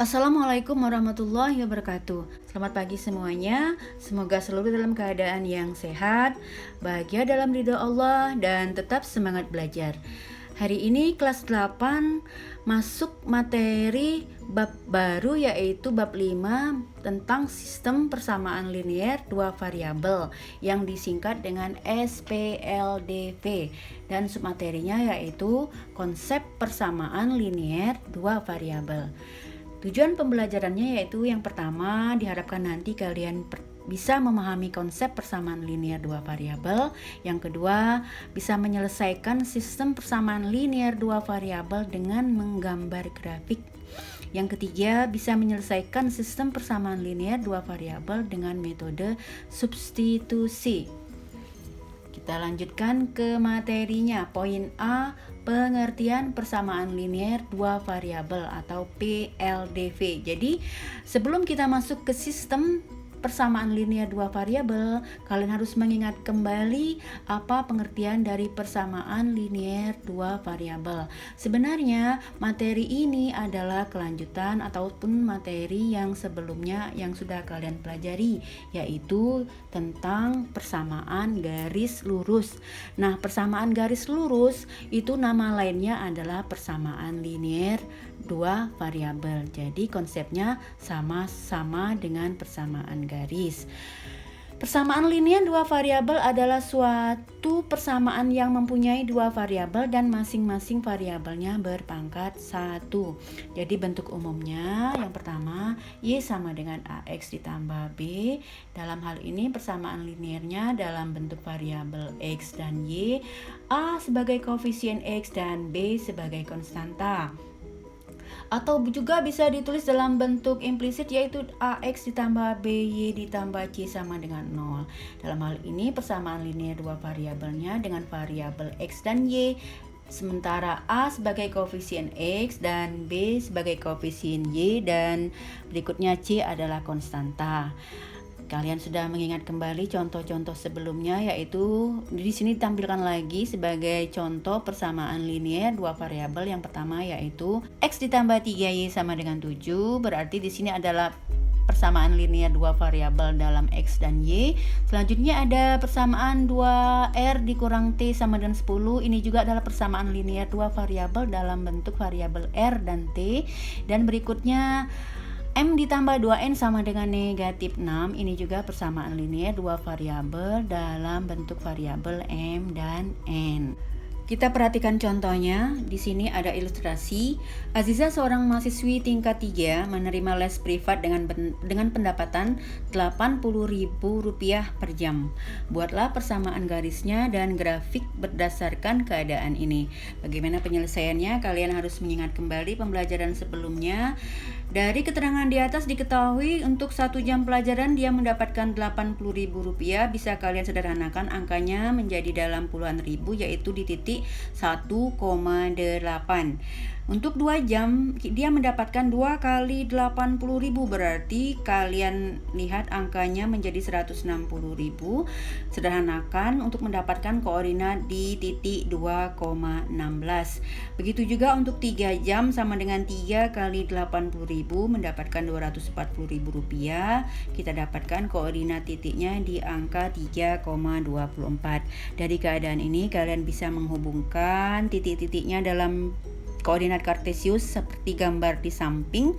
Assalamualaikum warahmatullahi wabarakatuh. Selamat pagi semuanya. Semoga seluruh dalam keadaan yang sehat, bahagia dalam ridho Allah, dan tetap semangat belajar. Hari ini kelas 8 masuk materi bab baru, yaitu bab 5 tentang sistem persamaan linear dua variabel yang disingkat dengan SPLDV, dan submaterinya yaitu konsep persamaan linear dua variabel. Tujuan pembelajarannya yaitu yang pertama, diharapkan nanti kalian bisa memahami konsep persamaan linear dua variabel. Yang kedua, bisa menyelesaikan sistem persamaan linear dua variabel dengan menggambar grafik. Yang ketiga, bisa menyelesaikan sistem persamaan linear dua variabel dengan metode substitusi. Kita lanjutkan ke materinya. Poin A, pengertian persamaan linear dua variabel atau PLDV. Jadi, sebelum kita masuk ke sistem persamaan linear dua variabel, kalian harus mengingat kembali apa pengertian dari persamaan linear dua variabel. Sebenarnya materi ini adalah kelanjutan ataupun materi yang sebelumnya yang sudah kalian pelajari, yaitu tentang persamaan garis lurus. Nah, persamaan garis lurus itu nama lainnya adalah persamaan linear dua variabel. Jadi konsepnya sama-sama dengan persamaan garis. Persamaan linear dua variabel adalah suatu persamaan yang mempunyai dua variabel dan masing-masing variabelnya berpangkat 1. Jadi bentuk umumnya yang pertama, Y sama dengan AX ditambah B. Dalam hal ini persamaan linearnya dalam bentuk variabel X dan Y, A sebagai koefisien X dan B sebagai konstanta. Atau juga bisa ditulis dalam bentuk implisit, yaitu AX ditambah BY ditambah C sama dengan 0. Dalam hal ini persamaan linear dua variabelnya dengan variabel X dan Y, sementara A sebagai koefisien X dan B sebagai koefisien Y, dan berikutnya C adalah konstanta. Kalian sudah mengingat kembali contoh-contoh sebelumnya, yaitu di sini ditampilkan lagi sebagai contoh persamaan linear dua variabel. Yang pertama yaitu X ditambah 3Y sama dengan 7. Berarti di sini adalah persamaan linear dua variabel dalam X dan Y. Selanjutnya ada persamaan 2R dikurang T sama dengan 10. Ini juga adalah persamaan linear dua variabel dalam bentuk variabel R dan T. Dan berikutnya M ditambah 2N sama dengan negatif 6. Ini juga persamaan linear dua variabel dalam bentuk variabel M dan N. Kita perhatikan contohnya. Di sini ada ilustrasi. Aziza, seorang mahasiswi tingkat 3, menerima les privat dengan pendapatan Rp80.000 per jam. Buatlah persamaan garisnya dan grafik berdasarkan keadaan ini. Bagaimana penyelesaiannya? Kalian harus mengingat kembali pembelajaran sebelumnya. Dari keterangan di atas diketahui untuk 1 jam pelajaran dia mendapatkan Rp80.000. Bisa kalian sederhanakan angkanya menjadi dalam puluhan ribu, yaitu di titik 1,8. Untuk 2 jam dia mendapatkan 2 kali 80.000, berarti kalian lihat angkanya menjadi 160.000. Sederhanakan untuk mendapatkan koordinat di titik 2,16. Begitu juga untuk 3 jam sama dengan 3 kali 80.000 mendapatkan Rp240.000. Kita dapatkan koordinat titiknya di angka 3,24. Dari keadaan ini kalian bisa menghubungkan titik-titiknya dalam koordinat kartesius seperti gambar di samping.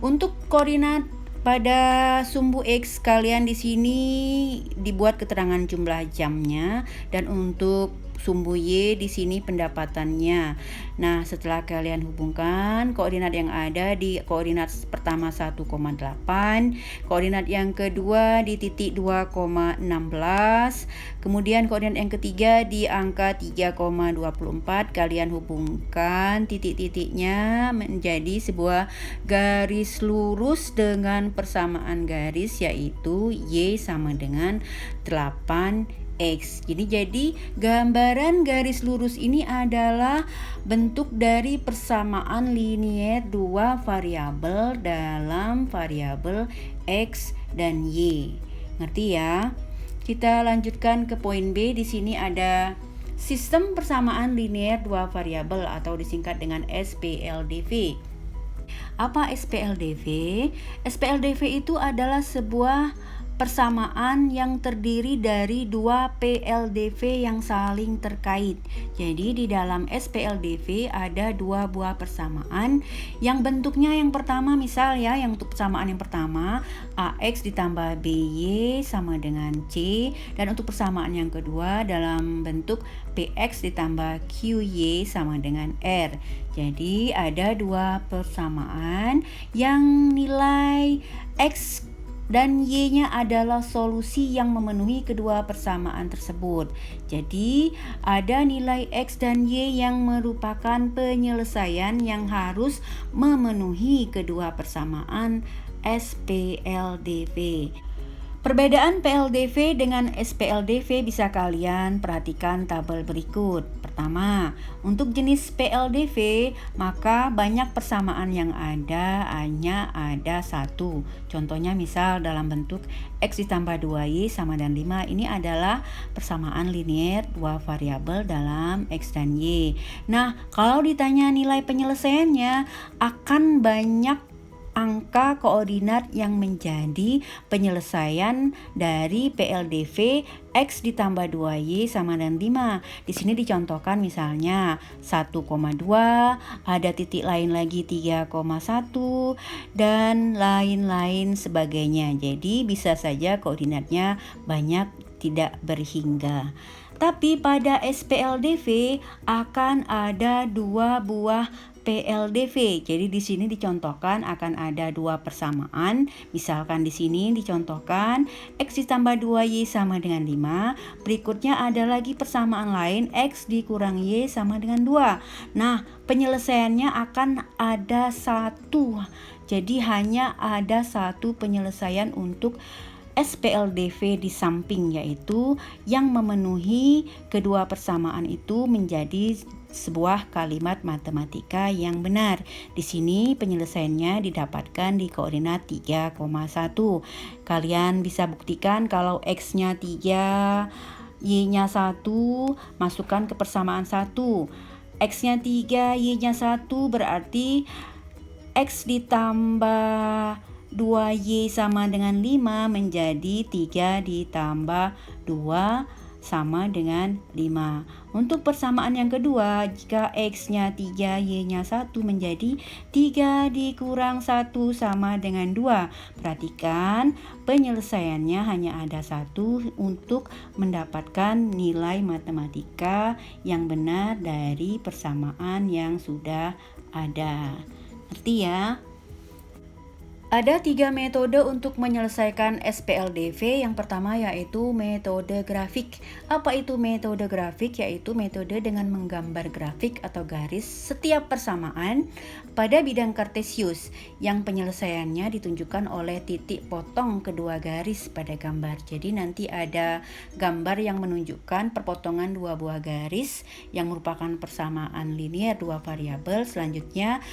Untuk koordinat pada sumbu X, kalian di sini dibuat keterangan jumlah jamnya, dan untuk sumbu Y di sini pendapatannya. Nah, setelah kalian hubungkan koordinat yang ada di koordinat pertama 1,8, koordinat yang kedua di titik 2,16, kemudian koordinat yang ketiga di angka 3,24, kalian hubungkan titik-titiknya menjadi sebuah garis lurus dengan persamaan garis, yaitu Y sama dengan 8X. Jadi gambaran garis lurus ini adalah bentuk dari persamaan linear dua variabel dalam variabel X dan Y. Ngerti ya? Kita lanjutkan ke poin B. Di sini ada sistem persamaan linear dua variabel atau disingkat dengan SPLDV. Apa SPLDV? SPLDV itu adalah sebuah persamaan yang terdiri dari dua PLDV yang saling terkait. Jadi di dalam SPLDV ada dua buah persamaan yang bentuknya yang pertama, misal ya, yang untuk persamaan yang pertama AX ditambah BY sama dengan C, dan untuk persamaan yang kedua dalam bentuk PX ditambah QY sama dengan R. Jadi ada dua persamaan yang nilai X dan Y-nya adalah solusi yang memenuhi kedua persamaan tersebut. Jadi ada nilai X dan Y yang merupakan penyelesaian yang harus memenuhi kedua persamaan SPLDV. Perbedaan PLDV dengan SPLDV bisa kalian perhatikan tabel berikut. Pertama, untuk jenis PLDV maka banyak persamaan yang ada hanya ada satu. Contohnya misal dalam bentuk X ditambah 2Y sama dengan 5, ini adalah persamaan linear dua variabel dalam X dan Y. Nah, kalau ditanya nilai penyelesaiannya akan banyak angka koordinat yang menjadi penyelesaian dari PLDV X ditambah 2Y sama dengan 5. Di sini dicontohkan misalnya 1,2, ada titik lain lagi 3,1 dan lain-lain sebagainya. Jadi bisa saja koordinatnya banyak tidak berhingga. Tapi pada SPLDV akan ada dua buah PLDV. Jadi di sini dicontohkan akan ada dua persamaan. Misalkan di sini dicontohkan X ditambah 2Y sama dengan 5. Berikutnya ada lagi persamaan lain X dikurang Y sama dengan 2. Nah, penyelesaiannya akan ada satu. Jadi hanya ada satu penyelesaian untuk SPLDV di samping, yaitu yang memenuhi kedua persamaan itu menjadi sebuah kalimat matematika yang benar. Di sini penyelesaiannya didapatkan di koordinat 3,1. Kalian bisa buktikan kalau X-nya 3, Y-nya 1, masukkan ke persamaan 1. X-nya 3, Y-nya 1 berarti X ditambah 2Y sama dengan 5 menjadi 3 ditambah 2 sama dengan 5. Untuk persamaan yang kedua, jika X-nya 3, Y-nya 1 menjadi 3 dikurang 1 sama dengan 2. Perhatikan, penyelesaiannya hanya ada satu untuk mendapatkan nilai matematika yang benar dari persamaan yang sudah ada. Ngerti ya? Ada 3 metode untuk menyelesaikan SPLDV. Yang pertama yaitu metode grafik. Apa itu metode grafik? Yaitu metode dengan menggambar grafik atau garis setiap persamaan pada bidang kartesius yang penyelesaiannya ditunjukkan oleh titik potong kedua garis pada gambar. Jadi nanti ada gambar yang menunjukkan perpotongan dua buah garis yang merupakan persamaan linear dua variabel. Selanjutnya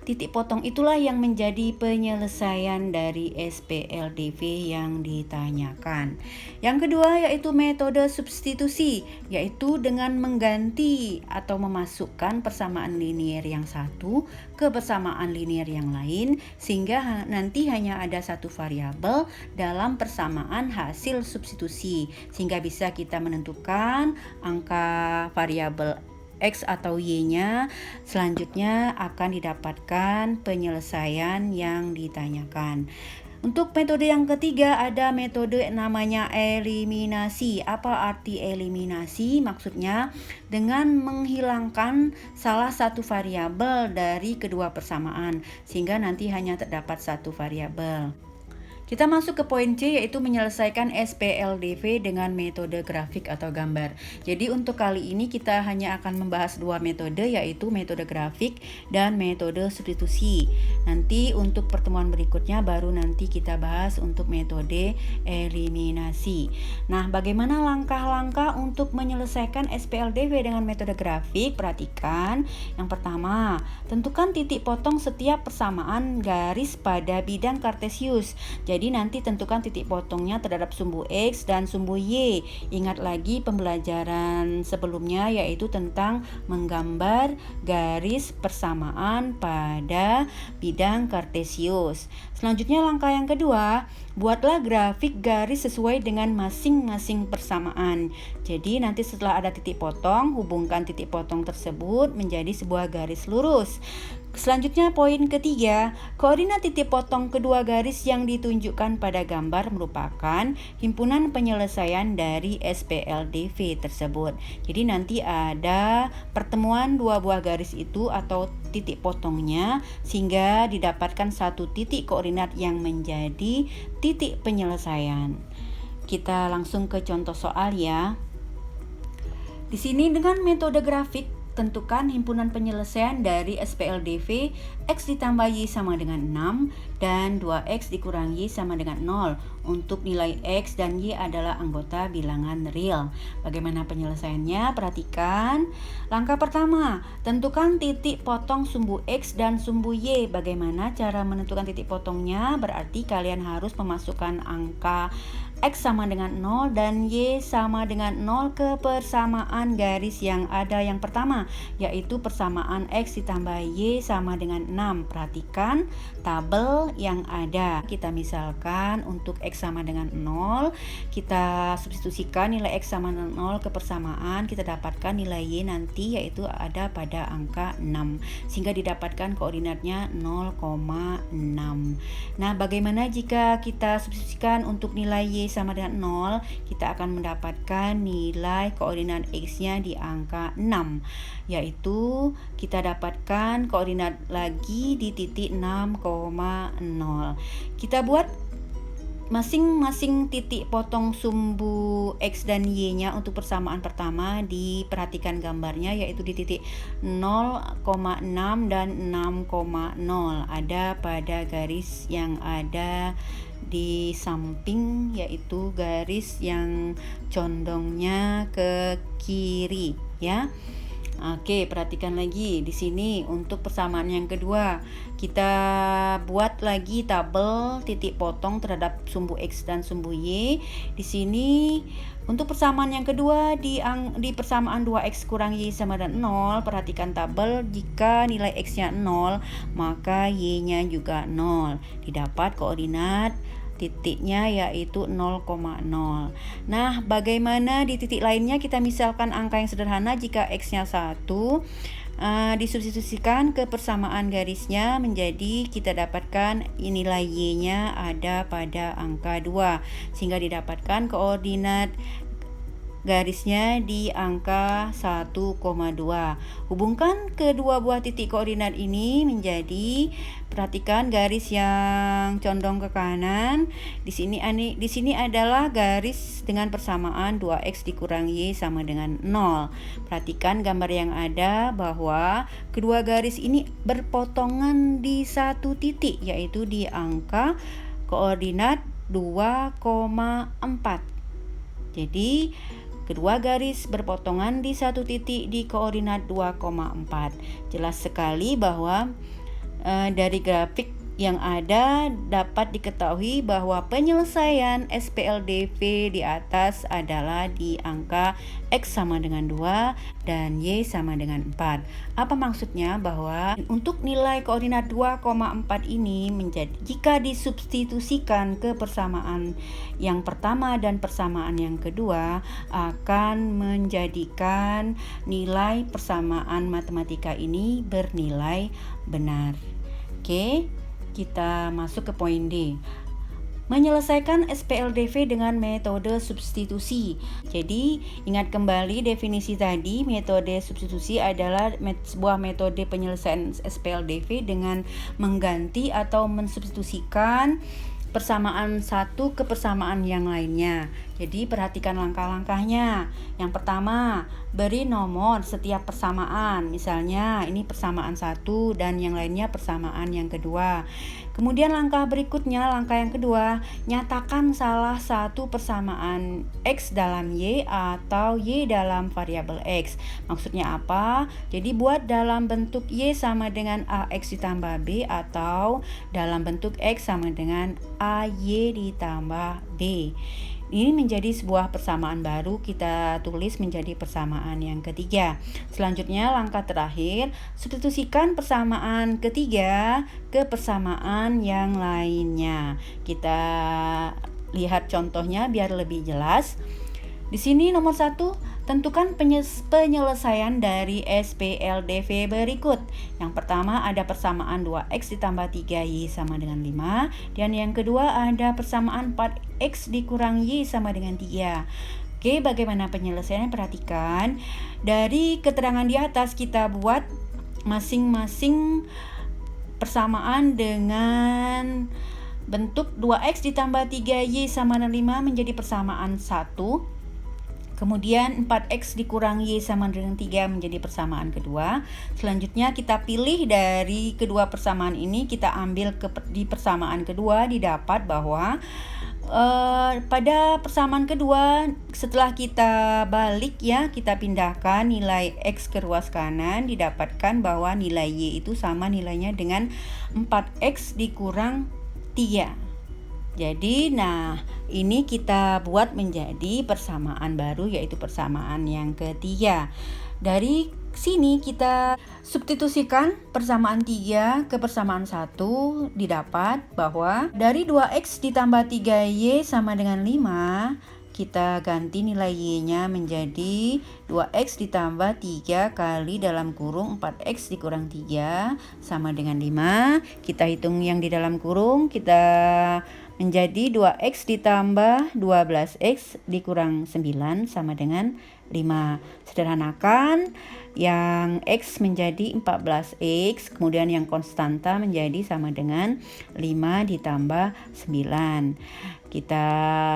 titik potong itulah yang menjadi penyelesaian dari SPLDV yang ditanyakan. Yang kedua yaitu metode substitusi, yaitu dengan mengganti atau memasukkan persamaan linear yang satu ke persamaan linear yang lain, sehingga nanti hanya ada satu variabel dalam persamaan hasil substitusi, sehingga bisa kita menentukan angka variabel X atau Y-nya. Selanjutnya akan didapatkan penyelesaian yang ditanyakan. Untuk metode yang ketiga ada metode namanya eliminasi. Apa arti eliminasi? Maksudnya dengan menghilangkan salah satu variabel dari kedua persamaan sehingga nanti hanya terdapat satu variabel. Kita masuk ke poin C, yaitu menyelesaikan SPLDV dengan metode grafik atau gambar. Jadi untuk kali ini kita hanya akan membahas dua metode, yaitu metode grafik dan metode substitusi. Nanti untuk pertemuan berikutnya baru nanti kita bahas untuk metode eliminasi. Nah, bagaimana langkah-langkah untuk menyelesaikan SPLDV dengan metode grafik? Perhatikan. Yang pertama, tentukan titik potong setiap persamaan garis pada bidang kartesius. Jadi nanti tentukan titik potongnya terhadap sumbu X dan sumbu Y. Ingat lagi pembelajaran sebelumnya, yaitu tentang menggambar garis persamaan pada bidang kartesius. Selanjutnya langkah yang kedua, buatlah grafik garis sesuai dengan masing-masing persamaan. Jadi nanti setelah ada titik potong, hubungkan titik potong tersebut menjadi sebuah garis lurus. Selanjutnya poin ketiga, koordinat titik potong kedua garis yang ditunjukkan pada gambar merupakan himpunan penyelesaian dari SPLDV tersebut. Jadi nanti ada pertemuan dua buah garis itu atau titik potongnya sehingga didapatkan satu titik koordinat yang menjadi titik penyelesaian. Kita langsung ke contoh soal ya. Di sini dengan metode grafik, tentukan himpunan penyelesaian dari SPLDV X ditambah Y sama dengan 6 dan 2X dikurang Y sama dengan 0 untuk nilai X dan Y adalah anggota bilangan real. Bagaimana penyelesaiannya? Perhatikan. Langkah pertama, tentukan titik potong sumbu X dan sumbu Y. Bagaimana cara menentukan titik potongnya? Berarti kalian harus memasukkan angka X sama dengan 0 dan Y sama dengan 0 ke persamaan garis yang ada yang pertama, yaitu persamaan X ditambah Y sama dengan 6. Perhatikan tabel yang ada. Kita misalkan untuk X sama dengan 0, kita substitusikan nilai X sama dengan 0 ke persamaan, kita dapatkan nilai Y nanti yaitu ada pada angka 6, sehingga didapatkan koordinatnya 0,6. Nah, bagaimana jika kita substitusikan untuk nilai Y sama dengan 0, kita akan mendapatkan nilai koordinat X-nya di angka 6, yaitu kita dapatkan koordinat lagi di titik 6,0. Kita buat masing-masing titik potong sumbu X dan Y-nya untuk persamaan pertama. Diperhatikan gambarnya yaitu di titik 0,6 dan 6,0 ada pada garis yang ada di samping, yaitu garis yang condongnya ke kiri ya. Oke, perhatikan lagi di sini untuk persamaan yang kedua. Kita buat lagi tabel titik potong terhadap sumbu X dan sumbu Y. Di sini untuk persamaan yang kedua di persamaan 2X kurang Y sama dengan 0, perhatikan tabel. Jika nilai X-nya 0, maka Y-nya juga 0. Didapat koordinat titiknya yaitu 0,0. Nah, bagaimana di titik lainnya? Kita misalkan angka yang sederhana. Jika X-nya 1, disubstitusikan ke persamaan garisnya menjadi kita dapatkan nilai Y-nya ada pada angka 2, sehingga didapatkan koordinat garisnya di angka 1,2. Hubungkan kedua buah titik koordinat ini menjadi, perhatikan garis yang condong ke kanan. Di sini adalah garis dengan persamaan 2X dikurang Y sama dengan 0. Perhatikan gambar yang ada bahwa kedua garis ini berpotongan di satu titik, yaitu di angka koordinat 2,4. Jadi kedua garis berpotongan di satu titik di koordinat 2,4. Jelas sekali bahwa dari grafik yang ada dapat diketahui bahwa penyelesaian SPLDV di atas adalah di angka X sama dengan 2 dan Y sama dengan 4. Apa maksudnya? Bahwa untuk nilai koordinat 2,4 ini jika disubstitusikan ke persamaan yang pertama dan persamaan yang kedua akan menjadikan nilai persamaan matematika ini bernilai benar. Oke. Kita masuk ke poin D. Menyelesaikan SPLDV dengan metode substitusi. Jadi, ingat kembali definisi tadi, metode substitusi adalah sebuah metode penyelesaian SPLDV dengan mengganti atau mensubstitusikan persamaan satu ke persamaan yang lainnya. Jadi perhatikan langkah-langkahnya. Yang pertama, beri nomor setiap persamaan. Misalnya ini persamaan 1 dan yang lainnya persamaan yang kedua. Kemudian langkah berikutnya, langkah yang kedua, nyatakan salah satu persamaan X dalam Y atau Y dalam variabel X. Maksudnya apa? Jadi buat dalam bentuk Y sama dengan AX ditambah B atau dalam bentuk X sama dengan AY ditambah B. Ini menjadi sebuah persamaan baru, kita tulis menjadi persamaan yang ketiga. Selanjutnya langkah terakhir, substitusikan persamaan ketiga ke persamaan yang lainnya. Kita lihat contohnya biar lebih jelas. Di sini nomor 1, tentukan penyelesaian dari SPLDV berikut. Yang pertama ada persamaan 2X ditambah 3Y sama dengan 5. Dan yang kedua ada persamaan 4X dikurang Y sama dengan 3. Oke, bagaimana penyelesaiannya? Perhatikan. Dari keterangan di atas kita buat masing-masing persamaan dengan bentuk 2X ditambah 3Y sama dengan 5 menjadi persamaan 1. Kemudian 4X dikurang Y sama dengan 3 menjadi persamaan kedua. Selanjutnya kita pilih dari kedua persamaan ini, kita ambil di persamaan kedua, didapat bahwa pada persamaan kedua setelah kita balik ya, kita pindahkan nilai X ke ruas kanan, didapatkan bahwa nilai Y itu sama nilainya dengan 4X dikurang 3. Jadi ini kita buat menjadi persamaan baru, yaitu persamaan yang ketiga. Dari sini kita substitusikan persamaan 3 ke persamaan 1, didapat bahwa dari 2X ditambah 3Y sama dengan 5, kita ganti nilai Y-nya menjadi 2X ditambah 3 kali dalam kurung 4X dikurang 3 sama dengan 5. Kita hitung yang di dalam kurung, kita menjadi 2X ditambah 12X dikurang 9 sama dengan 5. Sederhanakan, yang X menjadi 14X, kemudian yang konstanta menjadi sama dengan 5 ditambah 9. Kita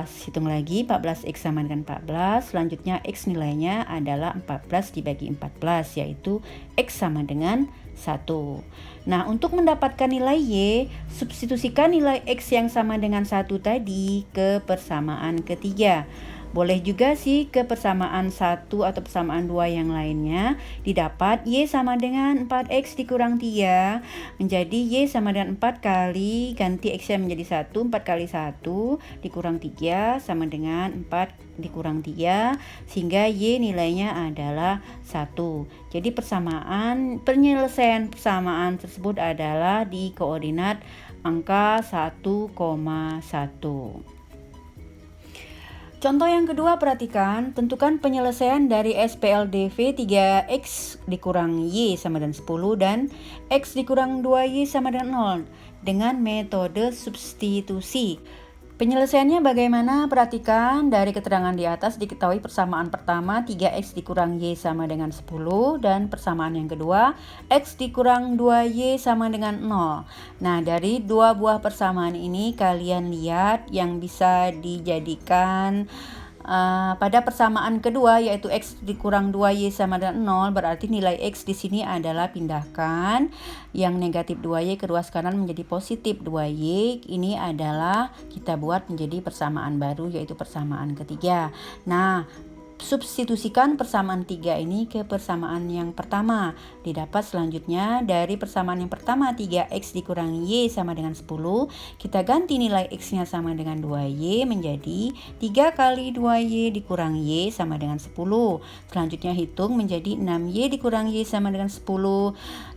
hitung lagi, 14X sama dengan 14. Selanjutnya X nilainya adalah 14 dibagi 14, yaitu X sama dengan 1. Nah, untuk mendapatkan nilai Y, substitusikan nilai X yang sama dengan 1 tadi ke persamaan ketiga. Boleh juga sih ke persamaan 1 atau persamaan 2 yang lainnya. Didapat Y sama dengan 4X dikurang 3 menjadi Y sama dengan 4 kali, ganti X-nya menjadi 1, 4 kali 1 dikurang 3 sama dengan 4 dikurang 3, sehingga Y nilainya adalah 1. Jadi penyelesaian persamaan tersebut adalah di koordinat angka 1,1. Contoh yang kedua, perhatikan, tentukan penyelesaian dari SPLDV 3X dikurang Y sama dengan 10 dan X dikurang 2Y sama dengan 0 dengan metode substitusi. Penyelesaiannya bagaimana? Perhatikan, dari keterangan di atas diketahui persamaan pertama 3X dikurang Y sama dengan 10 dan persamaan yang kedua X dikurang 2Y sama dengan 0. Nah, dari dua buah persamaan ini kalian lihat yang bisa dijadikan pada persamaan kedua, yaitu X dikurang 2Y sama dengan 0, berarti nilai X di sini adalah pindahkan yang negatif 2Y ke ruas kanan menjadi positif 2Y. Ini adalah kita buat menjadi persamaan baru, yaitu persamaan ketiga. Nah, substitusikan persamaan 3 ini ke persamaan yang pertama. Didapat selanjutnya dari persamaan yang pertama 3X dikurang Y sama dengan 10. Kita ganti nilai X-nya sama dengan 2Y menjadi 3 kali 2Y dikurang Y sama dengan 10. Selanjutnya hitung menjadi 6Y dikurang Y sama dengan 10.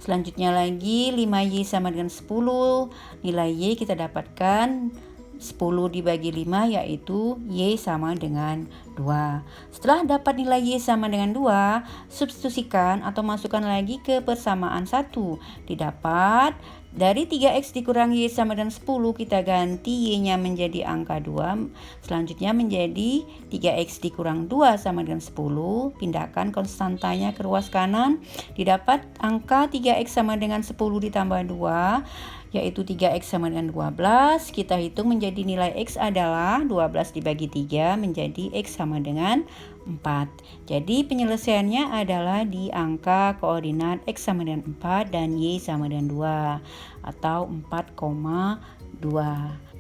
Selanjutnya lagi 5Y sama dengan 10. Nilai Y kita dapatkan 10 dibagi 5, yaitu Y sama dengan 2. Setelah dapat nilai Y sama dengan 2, substitusikan atau masukkan lagi ke persamaan 1. Didapat Dari 3x dikurangi Y sama dengan 10, kita ganti Y-nya menjadi angka 2. Selanjutnya menjadi 3x dikurang 2 sama dengan 10. Pindahkan konstantanya ke ruas kanan. Didapat angka 3x sama dengan 10 ditambah 2, yaitu 3x sama dengan 12. Kita hitung menjadi nilai x adalah 12 dibagi 3 menjadi x sama dengan 4. Jadi penyelesaiannya adalah di angka koordinat x sama dengan 4 dan y sama dengan 2 atau 4,2.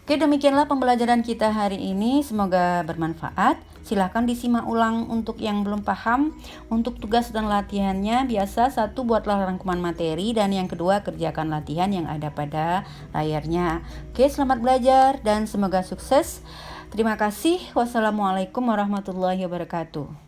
Oke, demikianlah pembelajaran kita hari ini. Semoga bermanfaat. Silahkan disimak ulang untuk yang belum paham. Untuk tugas dan latihannya, biasa satu, buatlah rangkuman materi, dan yang kedua, kerjakan latihan yang ada pada layarnya. Oke, selamat belajar dan semoga sukses. Terima kasih. Wassalamualaikum warahmatullahi wabarakatuh.